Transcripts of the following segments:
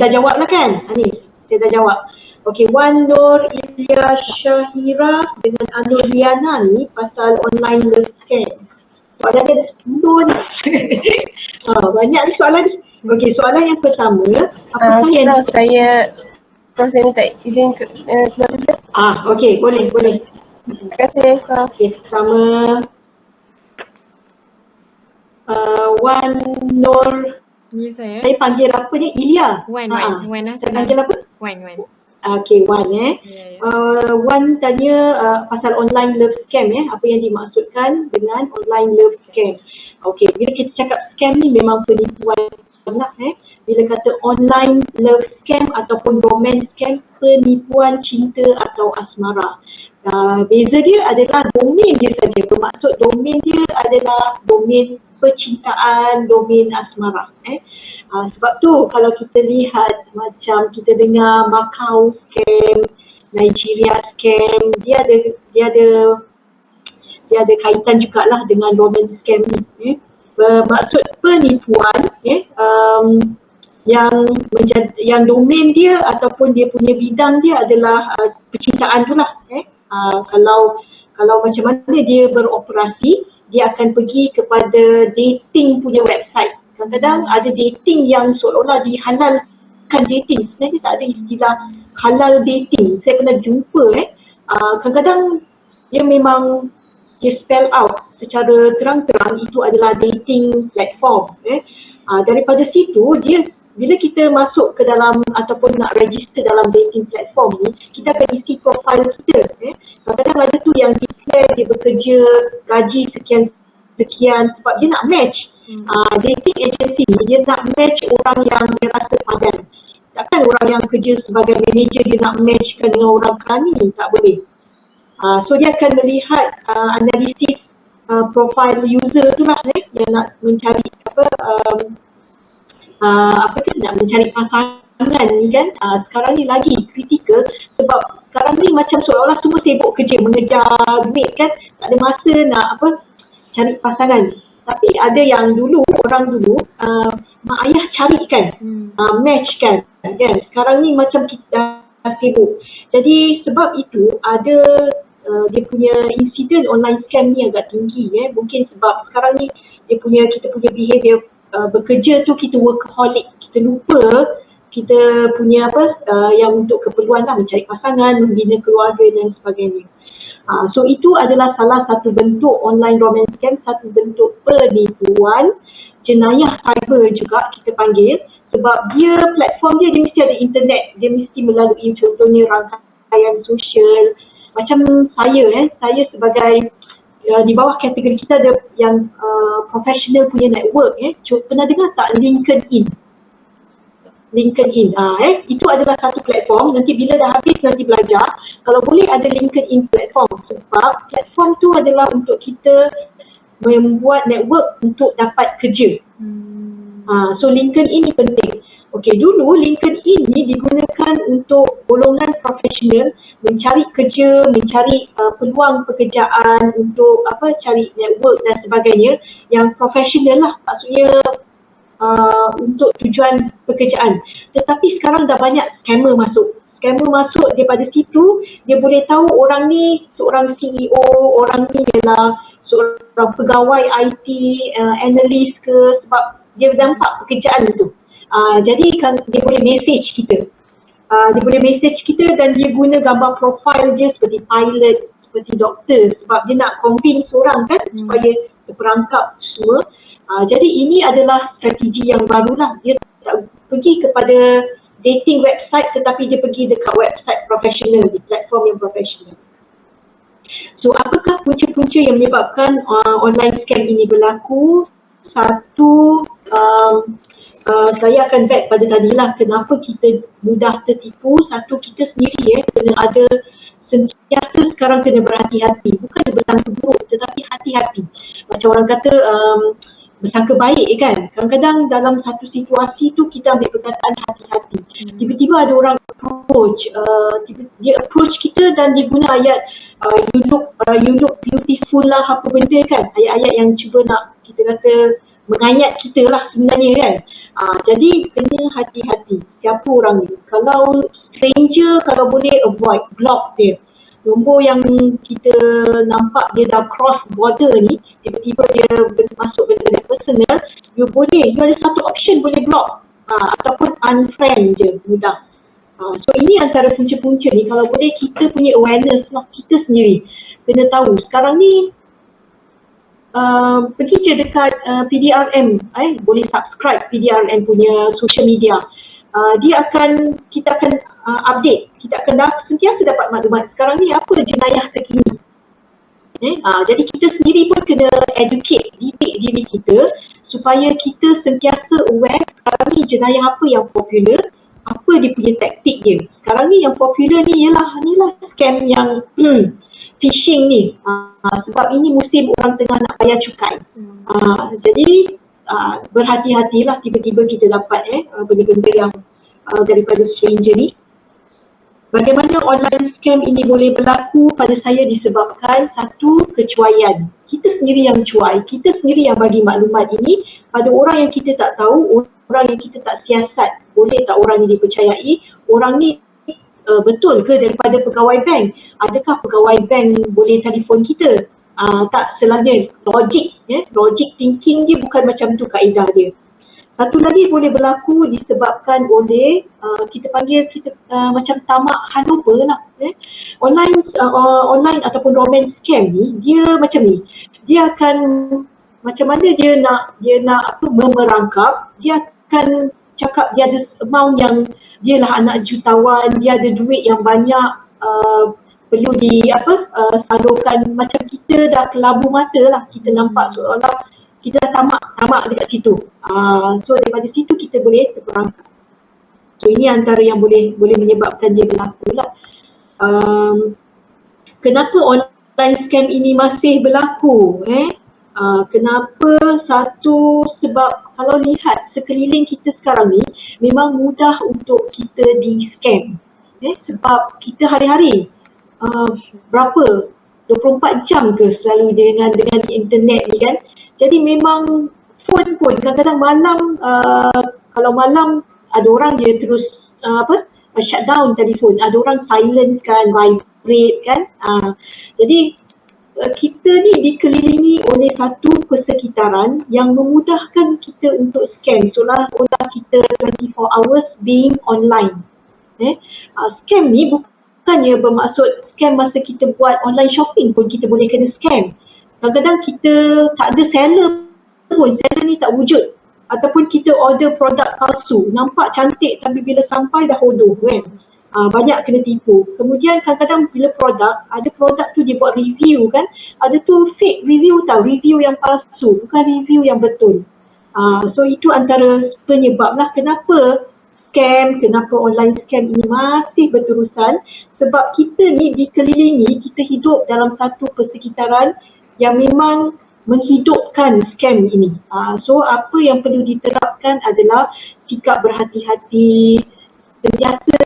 dah jawab lah kan? Ni, saya dah jawab. Okey, Wan Nur Ilya Syahira dengan Anur Liana ni pasal online love scam. Soalan dia ada 10 ni. Banyak ni soalan ni. Okey, soalan yang pertama, apakah yang... Saya proses minta izin keluar dulu. Okey, boleh. Terima kasih. Okey, sama Wan Nur. Ni saya. Saya panggil apa ni? Ilya. Wan Saya panggil apa? Wan. Okey, Wan Ya. Wan tanya pasal online love scam apa yang dimaksudkan dengan online love scam. Okey, bila kita cakap scam ni memang penipuan lah Bila kata online love scam ataupun romance scam, penipuan cinta atau asmara. Beza dia adalah domain dia saja. Bermaksud domain dia adalah domain percintaan, domain asmara. Sebab tu kalau kita lihat macam kita dengar Macau scam, Nigeria scam, dia ada kaitan jugalah dengan romance scam ni. Bermaksud penipuan yang domain dia ataupun dia punya bidang dia adalah percintaan tu lah. Kalau macam mana dia beroperasi, dia akan pergi kepada dating punya website. Kadang-kadang ada dating yang seolah-olah dihalalkan dating. Sebenarnya tak ada istilah halal dating. Saya pernah jumpa kadang-kadang dia memang dia spell out secara terang-terang itu adalah dating platform. Daripada situ dia, bila kita masuk ke dalam ataupun nak register dalam dating platform ni, kita akan isi profile kita. Kadang-kadang ada tu yang declare dia bekerja gaji sekian sebab dia nak match. Dating agency ni dia nak match orang yang dia rasa padan. Takkan orang yang kerja sebagai manager dia nak matchkan dengan orang kerani, tak boleh. So dia akan melihat analisis profile user tu lah yang nak mencari nak mencari pasangan ni kan. Sekarang ni lagi kritikal sebab sekarang ni macam seolah-olah semua sibuk kerja, mengejar duit kan, tak ada masa nak cari pasangan. Tapi ada yang orang dulu mak ayah carikan, matchkan kan. Sekarang ni macam kita sibuk. Jadi sebab itu ada dia punya insiden online scam ni agak tinggi. Mungkin sebab sekarang ni kita punya behavior bekerja tu kita workaholic, kita lupa kita punya yang untuk keperluan lah, mencari pasangan, membina keluarga dan sebagainya. So itu adalah salah satu bentuk online romance scam, satu bentuk penipuan, jenayah cyber juga kita panggil, sebab dia platform dia mesti ada internet, dia mesti melalui contohnya rangkaian sosial. Macam saya sebagai di bawah kategori kita ada yang professional punya network. Pernah dengar tak LinkedIn? Itu adalah satu platform. Nanti bila dah habis nanti belajar, kalau boleh ada LinkedIn platform, sebab platform tu adalah untuk kita membuat network untuk dapat kerja. So LinkedIn ini penting. Okey, dulu LinkedIn ini digunakan untuk golongan profesional mencari kerja, mencari peluang pekerjaan, untuk cari network dan sebagainya yang profesional lah, maksudnya untuk tujuan pekerjaan. Tetapi sekarang dah banyak scammer masuk. Daripada situ dia boleh tahu orang ni seorang CEO, orang ni ialah seorang pegawai IT, analis ke, sebab dia nampak pekerjaan itu. Jadi kan dia boleh message kita. Dan dia guna gambar profil dia seperti pilot, seperti doktor, sebab dia nak convince orang kan supaya terperangkap semua. Jadi ini adalah strategi yang barulah. Dia tak pergi kepada dating website tetapi dia pergi dekat website profesional, di platform yang profesional. So apakah punca-punca yang menyebabkan online scam ini berlaku? Satu, saya akan back pada tadilah kenapa kita mudah tertipu. Satu, kita sendiri kena ada sentiasa sekarang kena berhati-hati. Bukan bersangka buruk tetapi hati-hati. Macam orang kata bersangka baik kan. Kadang-kadang dalam satu situasi tu kita ambil perkataan hati-hati. Tiba-tiba ada orang approach, dia approach kita dan dia guna ayat you look beautiful lah, apa benda kan. Ayat-ayat yang cuba nak kita kata mengayat kita lah sebenarnya kan. Jadi kena hati-hati siapa orang ni. Kalau stranger, kalau boleh avoid, block dia. Nombor yang kita nampak dia dah cross border ni, tiba-tiba dia masuk ke dalam personal, you ada satu option boleh block ataupun unfriend je, mudah. So ini antara punca-punca ni, kalau boleh kita punya awareness lah, kita sendiri kena tahu. Sekarang ni pergi je dekat PDRM, boleh subscribe PDRM punya social media. Kita akan update, kita akan sentiasa dapat maklumat sekarang ni apa jenayah terkini. Jadi kita sendiri pun kena educate, didik diri kita supaya kita sentiasa aware sekarang ni jenayah apa yang popular, apa dia punya taktik dia. Sekarang ni yang popular ni ialah scam yang phishing ni. Sebab ini musim orang tengah nak bayar cukai. Jadi berhati-hatilah tiba-tiba kita dapat benda-benda yang daripada stranger ni. Bagaimana online scam ini boleh berlaku pada saya disebabkan satu, kecuaian. Kita sendiri yang cuai, kita sendiri yang bagi maklumat ini pada orang yang kita tak tahu, orang yang kita tak siasat. Boleh tak orang ini dipercayai? Orang ni betul ke daripada pegawai bank? Adakah pegawai bank boleh telefon kita? Tak, selanya logik thinking dia bukan macam tu kaedah dia. Satu lagi boleh berlaku disebabkan oleh kita panggil macam tamak handover lah. Online ataupun romance scam ni dia macam ni. Dia akan macam mana dia nak memerangkap, dia akan cakap dia ada amount yang dia lah anak jutawan, dia ada duit yang banyak, perlu salurkan. Macam kita dah kelabu mata lah, kita nampak seolah kita dah tamak dekat situ. So daripada situ kita boleh terperangkap. So ini antara yang boleh menyebabkan dia berlaku lah. Kenapa online scam ini masih berlaku? Kenapa? Satu, sebab kalau lihat sekeliling kita sekarang ni memang mudah untuk kita di scam. Sebab kita hari-hari berapa 24 jam ke selalu dengan internet ni kan. Jadi memang phone pun kadang-kadang malam, kalau malam ada orang dia terus shut down telefon, ada orang silence kan, vibrate kan. Jadi kita ni dikelilingi oleh satu persekitaran yang memudahkan kita untuk scam. Seolah-olah kita 24 hours being online. Scam ni bukannya bermaksud scam masa kita buat online shopping pun kita boleh kena scam. Kadang-kadang kita tak ada seller pun, seller ni tak wujud. Ataupun kita order produk palsu, nampak cantik tapi bila sampai dah hodoh kan. Banyak kena tipu. Kemudian kadang-kadang bila ada produk tu dia buat review kan, ada tu fake review tau, review yang palsu, bukan review yang betul. So itu antara penyebab lah kenapa online scam ini masih berterusan. Sebab kita ni dikelilingi, kita hidup dalam satu persekitaran yang memang menghidupkan scam ini. So apa yang perlu diterapkan adalah sikap berhati-hati, sentiasa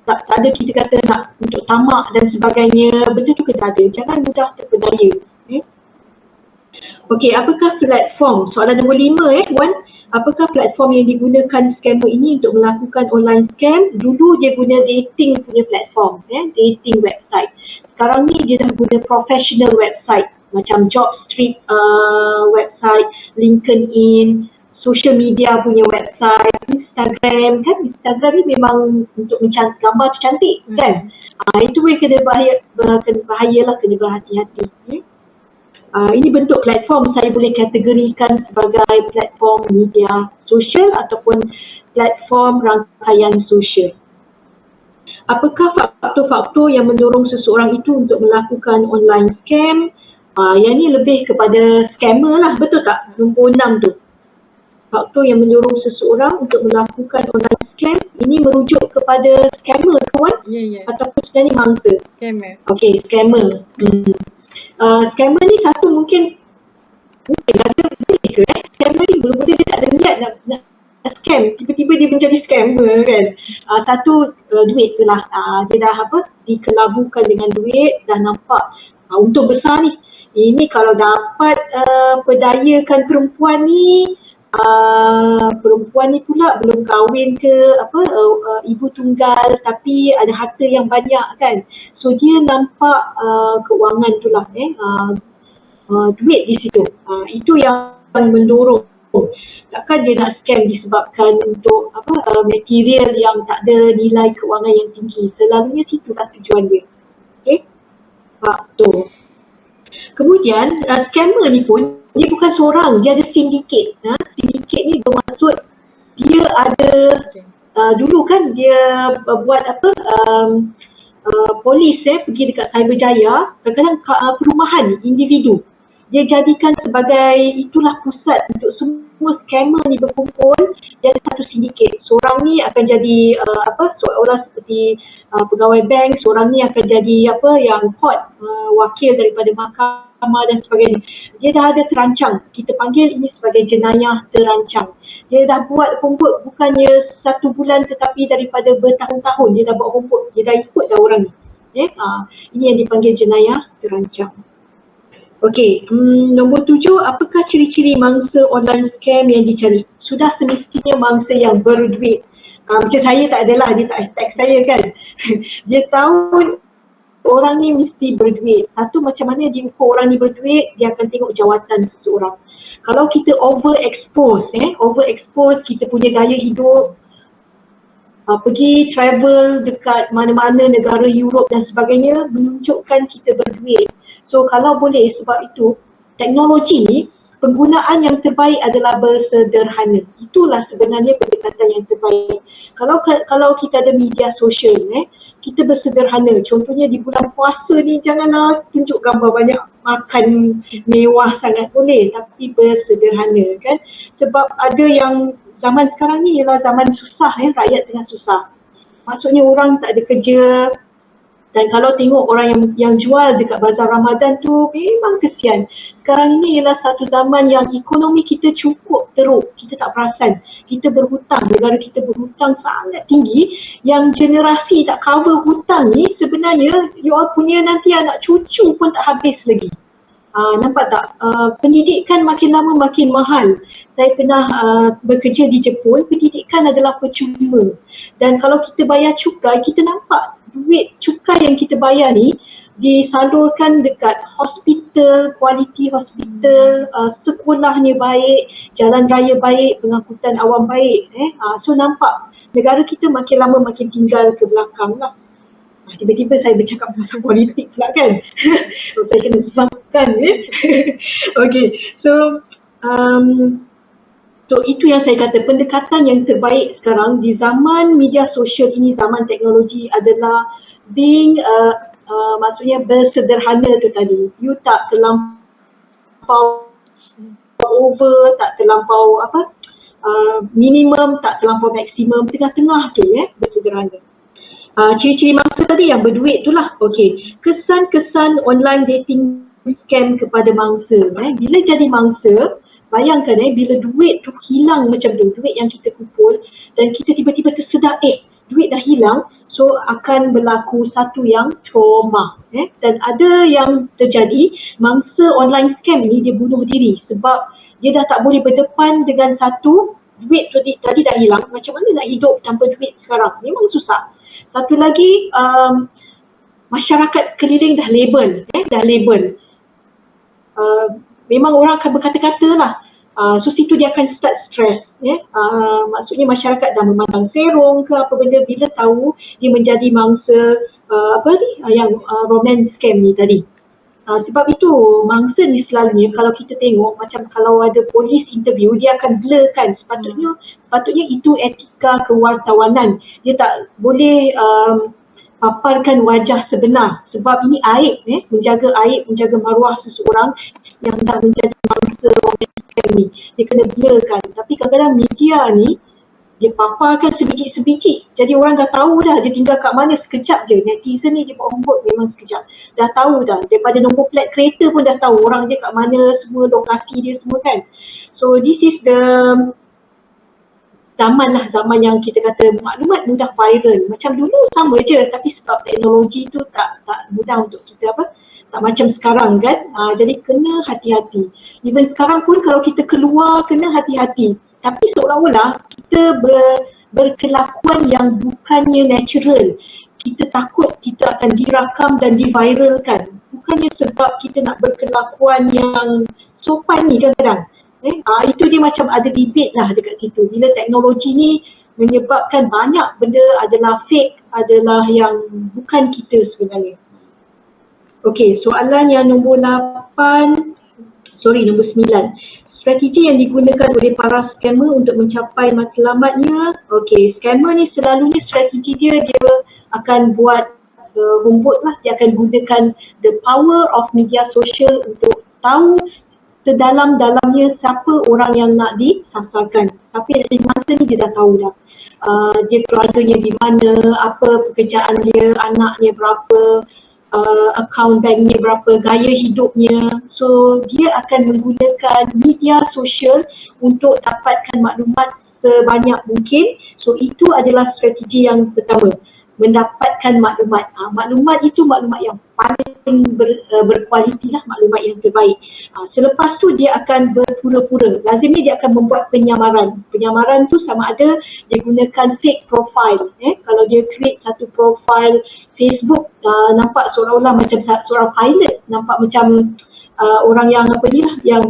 tak ada kita kata nak untuk tamak dan sebagainya, benda tu kena ada, jangan mudah terpedaya. Okey, apakah platform? Soalan nombor 5 Wan, apakah platform yang digunakan scammer ini untuk melakukan online scam? Dulu dia guna dating punya platform, dating website. Sekarang ni dia dah guna professional website macam Jobstreet website, LinkedIn, social media punya website, Instagram kan. Instagram ni memang untuk gambar tu cantik kan. Itu yang kena bahayalah, kena berhati-hati. Ini bentuk platform saya boleh kategorikan sebagai platform media sosial ataupun platform rangkaian sosial. Apakah faktor-faktor yang mendorong seseorang itu untuk melakukan online scam? Yang ni lebih kepada scammer lah, betul tak? Nombor 6 tu. Faktor yang mendorong seseorang untuk melakukan online scam, ini merujuk kepada scammer kawan? Ya. Ataupun sebenarnya mangsa? Scammer. Okey, scammer. Scammer ni satu mungkin ada ke scammer ni mula-mula dia tak ada niat nak scam, tiba-tiba dia menjadi scammer kan. Satu duit tu lah, dia dah dikelabukan dengan duit, dah nampak untung besar ni. Ini kalau dapat perdayakan perempuan ni, perempuan ni pula belum kahwin ke ibu tunggal tapi ada harta yang banyak kan, so dia nampak keuangan tu lah duit di situ. Itu yang mendorong. Takkan dia nak scam disebabkan untuk material yang tak ada nilai keuangan yang tinggi. Selalunya situlah tujuan dia. Okey? Tu. Kemudian scammer ni pun dia bukan seorang, dia ada sindiket. Sindiket ni bermaksud dia ada dulu kan dia buat polis pergi dekat Cyberjaya, kadang-kadang perumahan individu dia jadikan sebagai itulah pusat untuk semua scammer ni berkumpul. Dia ada satu sindiket. Seorang ni akan jadi seolah-olah seperti pegawai bank, seorang ni akan jadi yang court, wakil daripada mahkamah dan sebagainya. Dia dah ada terancang. Kita panggil ini sebagai jenayah terancang. Dia dah buat homework bukannya 1 bulan tetapi daripada bertahun-tahun dia dah buat homework. Dia dah ikut dah orang ni. Ini yang dipanggil jenayah terancang. Okey, nombor 7, apakah ciri-ciri mangsa online scam yang dicari? Sudah semestinya mangsa yang berduit. Macam saya tak adalah, dia tak tag saya kan. Dia tahu orang ni mesti berduit. Satu, macam mana dia ukur orang ni berduit, dia akan tengok jawatan seseorang. Kalau kita overexpose, kita punya gaya hidup, pergi travel dekat mana-mana negara Europe dan sebagainya, menunjukkan kita berduit. So kalau boleh, sebab itu teknologi ni penggunaan yang terbaik adalah bersederhana. Itulah sebenarnya pendekatan yang terbaik. Kalau kita ada media sosial, kita bersederhana. Contohnya di bulan puasa ni janganlah tunjuk gambar banyak makan mewah sangat, boleh, tapi bersederhana kan. Sebab ada yang zaman sekarang ni ialah zaman susah, rakyat tengah susah. Maksudnya orang tak ada kerja. Dan kalau tengok orang yang jual dekat bazar Ramadan tu memang kesian. Sekarang ini ialah satu zaman yang ekonomi kita cukup teruk. Kita tak perasan. Kita berhutang. Negara kita berhutang sangat tinggi. Yang generasi tak cover hutang ni sebenarnya you all punya nanti anak cucu pun tak habis lagi. Nampak tak? Pendidikan makin lama makin mahal. Saya pernah bekerja di Jepun. Pendidikan adalah percuma. Dan kalau kita bayar cukai, kita nampak duit cukai yang kita bayar ni disalurkan dekat hospital, kualiti hospital, sekolahnya baik, jalan raya baik, pengangkutan awam baik. So nampak negara kita makin lama makin tinggal ke belakang lah. Tiba-tiba saya bercakap pasal politik pula kan. Saya kena susahkan. Okay, so itu yang saya kata, pendekatan yang terbaik sekarang di zaman media sosial ini, zaman teknologi adalah being maksudnya bersederhana tu tadi. You tak terlampau over, tak terlampau minimum, tak terlampau maksimum, tengah-tengah tu bersederhana. Ciri-ciri mangsa tadi yang berduit tu lah. Okey, kesan-kesan online dating scam kepada mangsa. Bila jadi mangsa, bayangkan bila duit tu hilang macam tu, duit yang kita kumpul dan kita tiba-tiba tersedar duit dah hilang, so akan berlaku satu yang trauma. Dan ada yang terjadi, mangsa online scam ni dia bunuh diri sebab dia dah tak boleh berdepan dengan satu, duit tadi dah hilang, macam mana nak hidup tanpa duit sekarang, memang susah. Satu lagi, masyarakat keliling dah label. Memang orang akan berkata-kata lah. So situ dia akan start stress. Maksudnya masyarakat dah memandang serong ke apa benda bila tahu dia menjadi mangsa yang romance scam ni tadi. Sebab itu mangsa ni selalunya kalau kita tengok macam kalau ada polis interview dia akan blur kan. Sepatutnya itu etika kewartawanan. Dia tak boleh paparkan wajah sebenar sebab ini aib, menjaga maruah seseorang yang dah menjadi mangsa romance scam ni. Dia kena blurkan. Tapi kadang-kadang media ni dia paparkan sebiji-sebiji. Jadi orang dah tahu dah dia tinggal kat mana sekejap je. Netizen ni dia buat homework memang sekejap. Dah tahu dah. Daripada nombor plat kereta pun dah tahu orang dia kat mana, semua lokasi dia semua kan. So this is the zaman yang kita kata maklumat mudah viral. Macam dulu sama je tapi sebab teknologi tu tak mudah untuk kita tak macam sekarang kan. Jadi kena hati-hati. Even sekarang pun kalau kita keluar kena hati-hati. Tapi seolah-olah kita berkelakuan yang bukannya natural. Kita takut kita akan dirakam dan diviralkan. Bukannya sebab kita nak berkelakuan yang sopan ni kadang-kadang. Itu dia macam ada debate lah dekat situ. Bila teknologi ni menyebabkan banyak benda adalah fake, adalah yang bukan kita sebenarnya. Okey, soalan yang nombor 9. Strategi yang digunakan oleh para scammer untuk mencapai matlamatnya. Okey, scammer ni selalunya strategi dia akan buat homework lah. Dia akan gunakan the power of media social untuk tahu sedalam-dalamnya siapa orang yang nak disasarkan. Tapi dari masa ni dia dah tahu dah. Dia keluarganya di mana, apa pekerjaan dia, anaknya berapa, akaun banknya berapa, gaya hidupnya. So dia akan menggunakan media sosial untuk dapatkan maklumat sebanyak mungkin. So itu adalah strategi yang pertama, mendapatkan maklumat. Maklumat itu maklumat yang paling berkualiti lah, maklumat yang terbaik. Selepas tu dia akan berpura-pura. Lazimnya dia akan membuat penyamaran. Penyamaran tu sama ada dia gunakan fake profile. Kalau dia create satu profile Facebook, nampak seolah-olah macam seorang pilot, nampak macam orang yang apa dia, yang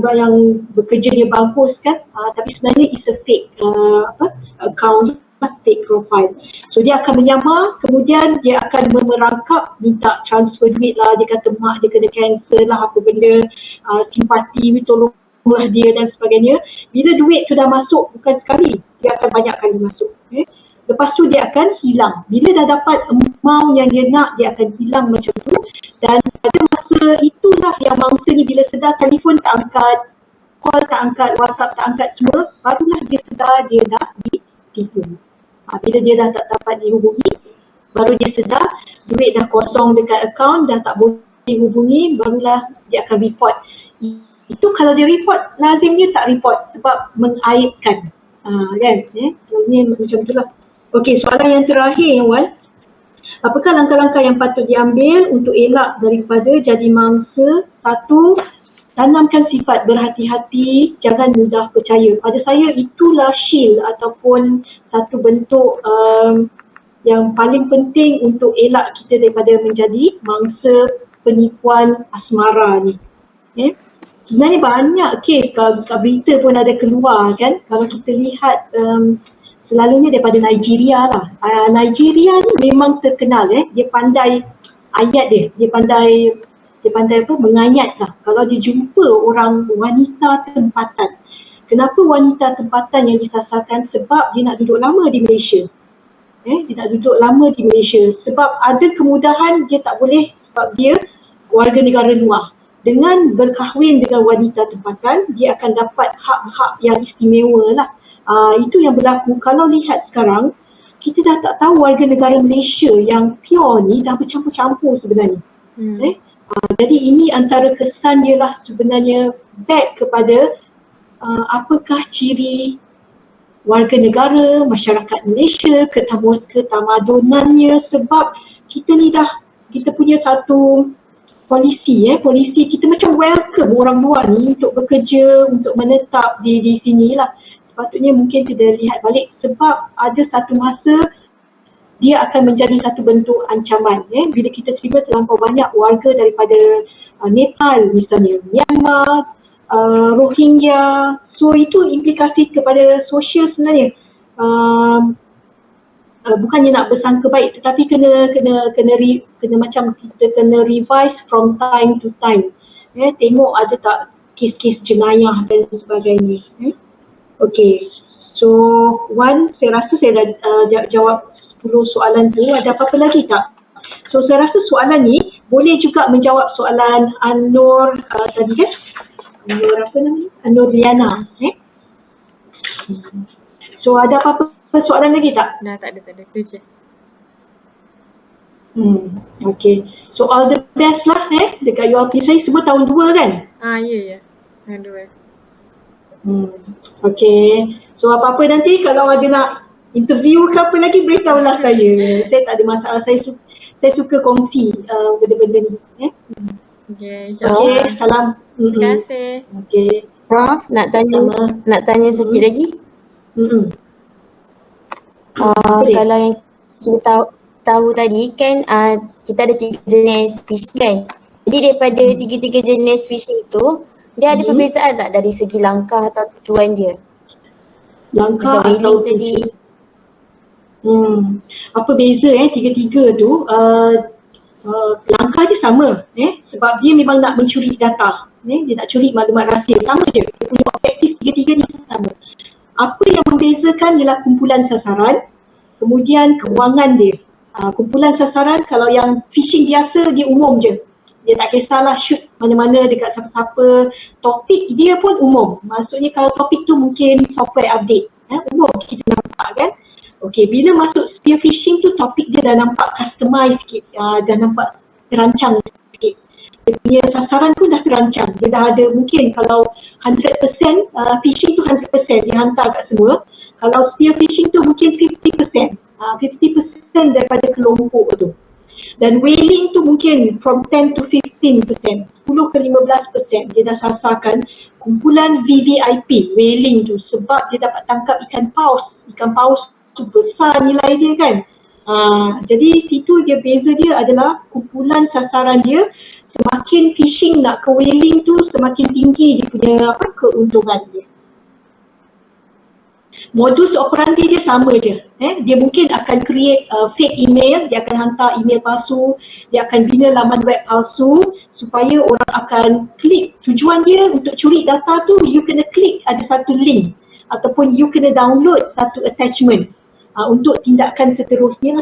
bekerja dia bagus kan, tapi sebenarnya it's a fake account, fake profile. So dia akan menyamar, kemudian dia akan merangkap, minta transfer duit lah, dia kata mak dia kena cancel lah apa benda, simpati, tolonglah dia dan sebagainya. Bila duit sudah masuk, bukan sekali, dia akan banyak kali masuk. Lepas tu dia akan hilang. Bila dah dapat amount yang dia nak, dia akan hilang macam tu. Dan pada masa itulah yang mangsa ni bila sedar telefon tak angkat, call tak angkat, WhatsApp tak angkat semua, barulah dia sedar dia dah ditipu. Bila dia dah tak dapat dihubungi, baru dia sedar duit dah kosong dekat akaun, dah tak boleh dihubungi, barulah dia akan report. Itu kalau dia report, lazimnya tak report sebab mengaibkan. Kan? Lazimnya macam itulah. Okey, soalan yang terakhir yang Wan. Apakah langkah-langkah yang patut diambil untuk elak daripada jadi mangsa? 1, tanamkan sifat berhati-hati, jangan mudah percaya. Pada saya itulah shield ataupun satu bentuk yang paling penting untuk elak kita daripada menjadi mangsa penipuan asmara ni. Sebenarnya banyak kes kat berita pun ada keluar kan. Kalau kita lihat selalunya daripada Nigeria lah. Nigeria ni memang terkenal dia pandai ayat dia pandai apa, mengayat lah. Kalau dia jumpa orang wanita tempatan. Kenapa wanita tempatan yang disasarkan? Sebab dia nak duduk lama di Malaysia. Dia nak duduk lama di Malaysia. Sebab ada kemudahan dia tak boleh sebab dia warga negara luar. Dengan berkahwin dengan wanita tempatan, dia akan dapat hak-hak yang istimewa lah. Itu yang berlaku. Kalau lihat sekarang, kita dah tak tahu warga negara Malaysia yang pure ni dah bercampur-campur sebenarnya. Jadi ini antara kesan dia lah sebenarnya back kepada apakah ciri warga negara, masyarakat Malaysia, ketamadunannya, sebab kita ni kita punya satu polisi kita macam welcome orang luar ni untuk bekerja, untuk menetap di sini lah. Sepatutnya mungkin kita lihat balik sebab ada satu masa dia akan menjadi satu bentuk ancaman. Bila kita terima terlampau banyak warga daripada Nepal misalnya, Myanmar, Rohingya, so itu implikasi kepada sosial sebenarnya. Bukannya nak bersangka baik, tetapi kena macam kita kena revise from time to time. Tengok ada tak kes-kes jenayah dan sebagainya. Okey, so Wan, saya rasa saya dah jawab 10 soalan tu. Ada apa-apa lagi tak? So saya rasa soalan ni boleh juga menjawab soalan An-Nur tadi kan? An-Nur apa namanya? An-Nur Liana. So ada apa-apa soalan lagi tak? Dah tak ada. Tu je. Okay. So all the best lah dekat ULP saya semua tahun 2 kan? Ya. Tahun 2. Okay. So apa-apa nanti kalau ada nak interview ke apa lagi, beritahulah saya. Saya tak ada masalah. Saya suka kongsi benda-benda ni. Okay, insyaAllah. Okay, salam. Terima kasih. Okey. Prof, nak tanya sikit lagi. Boleh. Kalau yang kita tahu tadi kan kita ada 3 jenis phishing kan. Jadi daripada 3 jenis phishing itu, dia ada perbezaan tak dari segi langkah atau tujuan dia? Langkah Macam atau whaling tadi. Apa beza tiga-tiga tu langkah dia sama sebab dia memang nak mencuri data, dia nak curi maklumat rahsia, sama je, dia punya objektif tiga-tiga ni sama. Apa yang membezakan ialah kumpulan sasaran, kemudian kewangan dia. Kumpulan sasaran, kalau yang phishing biasa dia umum je, dia tak kisahlah shoot mana-mana dekat siapa-siapa, topik dia pun umum, maksudnya kalau topik tu mungkin software update, umum kita nampak kan. Okey, bila masuk spear phishing tu topik dia dah nampak customize sikit, dah nampak terancang sikit. Dia punya sasaran pun dah terancang. Dia dah ada mungkin kalau 100% phishing tu 100% dia hantar kat semua. Kalau spear phishing tu mungkin 50%. 50% daripada kelompok tu. Dan whaling tu mungkin from 10 to 15%. 10 ke 15% dia dah sasarkan kumpulan VVIP, whaling tu, sebab dia dapat tangkap ikan paus. Ikan paus tu besar nilai dia kan. Jadi situ dia beza dia adalah kumpulan sasaran dia, semakin phishing nak ke whaling tu semakin tinggi dia punya keuntungan dia. Modus operandi dia sama je. Dia mungkin akan create fake email, dia akan hantar email palsu, dia akan bina laman web palsu supaya orang akan klik. Tujuan dia untuk curi data tu, you kena klik ada satu link ataupun you kena download satu attachment untuk tindakan seterusnya.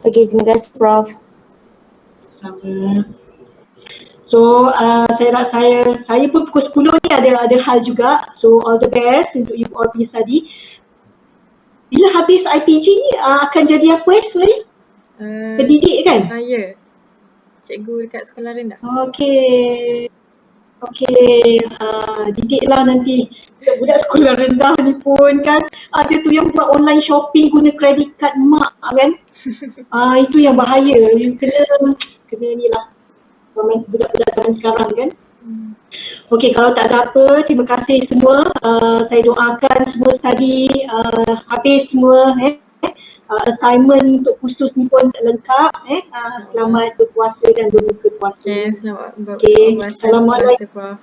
Okey, terima kasih Prof. Sama. So saya pun pukul 10 ni ada hal juga. So all the best untuk you all punya study. Bila habis IPG ni akan jadi apa sebenarnya? Pendidik kan? Ya. Cikgu dekat sekolah rendah. Okey, didiklah nanti. Budak sekolah rendah ni pun kan, ada tu yang buat online shopping guna credit card mak kan. Itu yang bahaya. You kena ni lah. Budak-budak zaman sekarang kan. Okey, kalau tak ada apa, terima kasih semua. Saya doakan semua study habis semua. Assignment untuk khusus ni pun lengkap. Selamat berpuasa dan berbuka puasa. Selamat berpuasa. Assalamualaikum.